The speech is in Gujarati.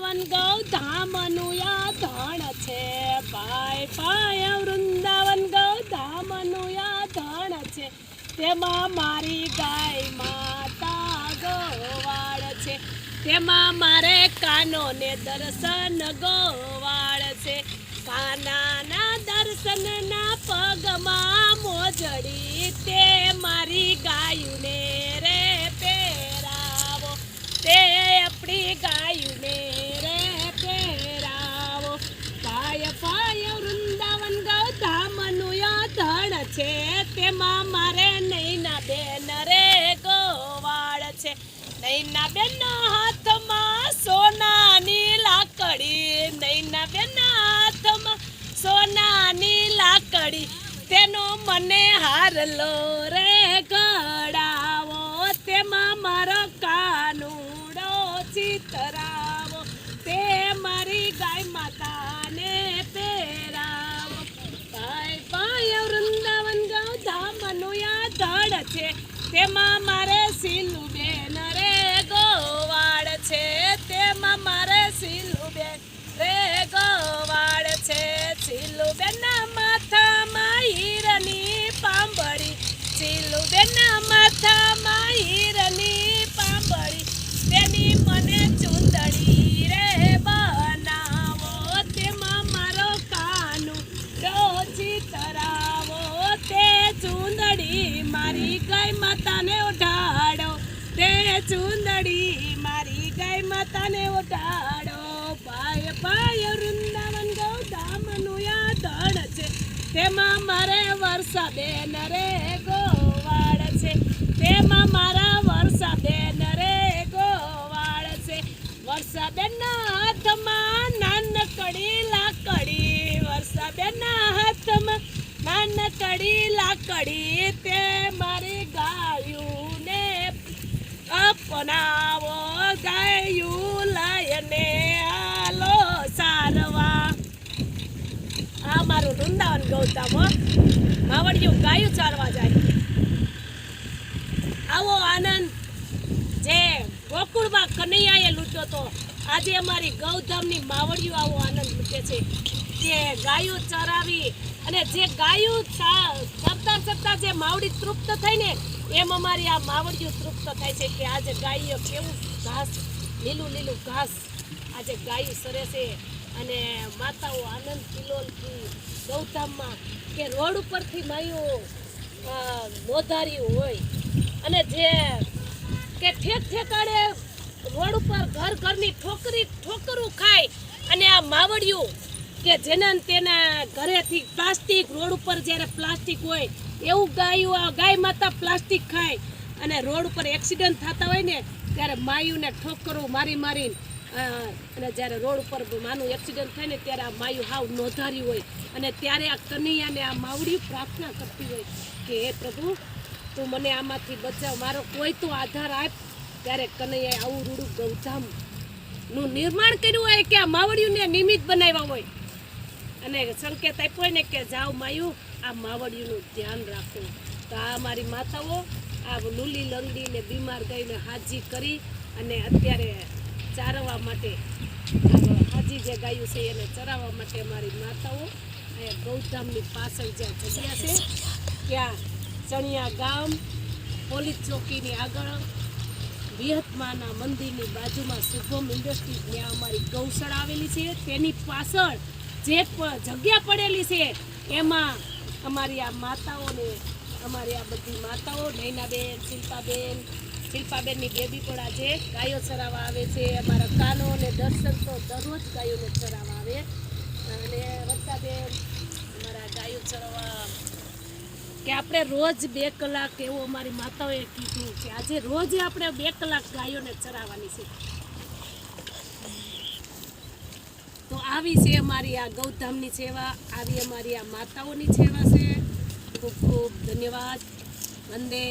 વૃંદાવન ગૌધામનું આ ધણ છે પાય પાય વૃંદાવન ગૌધામનું આ ધણ છે તેમાં મારી ગાય માતા ગોવાળ છે તેમાં મારે કાનોને દર્શન ગોવાળ છે કાનાના દર્શનના પગમાં મોજડી તે મારી ગાયુને રે પહેરાવો તે આપણી ગાયુને રે પહેરાવો પાય પાય વૃંદાવન ગૌધામનું આ ધણ છે તેમાં મારે નૈના બેન રે ગોવાળ છે નૈના બેન હાથમાં સોનાની લાકડી નૈના બેન હાથમાં સોનાની લાકડી તેનો મને હારલો રે ગળાવો તેમાં મારો કાનુડો ચિતરાવો તે મારી ગાય માતાને પહેરાવો પાય પાય વૃંદાવન ગૌધામનું આ ધડ છે તેમાં મારે સિલુબેન રે ગોવાળ છે તેમાં મારે સિલુબેન રે ગોવાળ છે સિલુબેનના માથામાં હીરની પાંબડી સિલુબેનના માથામાં હીરની પાંબડી તેની મને ચૂંદડી રે બનાવો તેમાં મારો કાનું ડોચી તરાવો તે ચૂંદડી મારી ગાય માતાને ઉઠાડો તે ચૂંદડી મારી ગાય માતાને ઉઠાડો પાય પાય વૃંદાવન ગૌધામનું આ ધડ છે તેમાં મારે વર્ષાબેન રે ગોવાળ છે તેમાં મારા વર્ષાબેન રે ગોવાળ છે વર્ષાબેનના હાથમાં નાનકડી લાકડી વર્ષાબેનના હાથમાં નાનકડી લાકડી તે મારી ગાયુને અપનાવો ગાયું લઈને આલો સારવા આ મારું વૃંદાવન ગૌધામ માવડિયું ગાયું ચારવા જાય આવો આનંદ જે ગોકુળમાં કનૈયાએ લૂંટ્યો તો આજે અમારી ગૌધામની માવડિયું આવો આનંદ લૂંટે છે કે ગાયું ચરાવી અને જે ગાયું ચરતા જે માવડી તૃપ્ત થઈને એમ અમારી આ માવડિયું તૃપ્ત થાય છે કે આજે ગાયો કેવું ઘાસ લીલું લીલું ઘાસ આજે ગાયું સરે છે અને માતાઓ આનંદ કિલોલથી ગૌધામમાં કે રોડ ઉપરથી માયું મોધાર્યું હોય અને જે કે ઠેક ઠેકાડે રોડ ઉપર ઘર ઘરની ઠોકરું ખાય અને આ માવડિયું કે જેના તેના ઘરેથી પ્લાસ્ટિક રોડ ઉપર જ્યારે પ્લાસ્ટિક હોય એવું ગાય માતા પ્લાસ્ટિક ખાય અને રોડ ઉપર એક્સિડન્ટ થતા હોય ને ત્યારે માયુને ઠોકરું મારી અને જ્યારે રોડ ઉપર માનું એક્સિડન્ટ થાય ને ત્યારે આ માયુ હાવ નોંધારી હોય અને ત્યારે આ કનૈયાને આ માવડિયું પ્રાર્થના કરતી હોય કે હે પ્રભુ તું મને આમાંથી બચાવ મારો કોઈ તો આધાર આપ ત્યારે કનૈયાએ આવું રૂડું ગૌધામનું નિર્માણ કર્યું હોય કે આ માવડિયુંને નિમિત્ત બનાવ્યા હોય અને સંકેત આપ્યો હોય ને કે જાઓ માયું આ માવડિયુંનું ધ્યાન રાખો તો આ મારી માતાઓ આ લૂલી લંગડીને બીમાર ગાયને હાજી કરી અને અત્યારે ચારવા માટે હાજી જે ગાયું છે એને ચરાવવા માટે મારી માતાઓ અહીંયા ગૌધામની પાછળ જ્યાં જગ્યા છે ત્યાં ચણિયા ગામ પોલીસ ચોકીની આગળ વિહતમાના મંદિરની બાજુમાં શુભમ ઇન્ડસ્ટ્રીઝ ત્યાં અમારી ગૌશાળા આવેલી છે તેની પાછળ જે જગ્યા પડેલી છે એમાં અમારી આ માતાઓને અમારી આ બધી માતાઓ નૈનાબેન શિલ્પાબેનની બેબી પણ આજે ગાયો ચરાવવા આવે છે અમારા કાનો અને દર્શન તો દરરોજ ગાયોને ચરાવવા આવે અને વર્ષાબેન અમારા ગાયો ચરાવવા કે આપણે રોજ 2 કલાક એવું અમારી માતાઓએ કીધું કે આજે રોજ આપણે 2 કલાક ગાયોને ચરાવવાની છે તો આવી છે અમારી આ ગૌધામની સેવા આવી અમારી આ માતાઓની સેવા છે ખૂબ ખૂબ ધન્યવાદ વંદે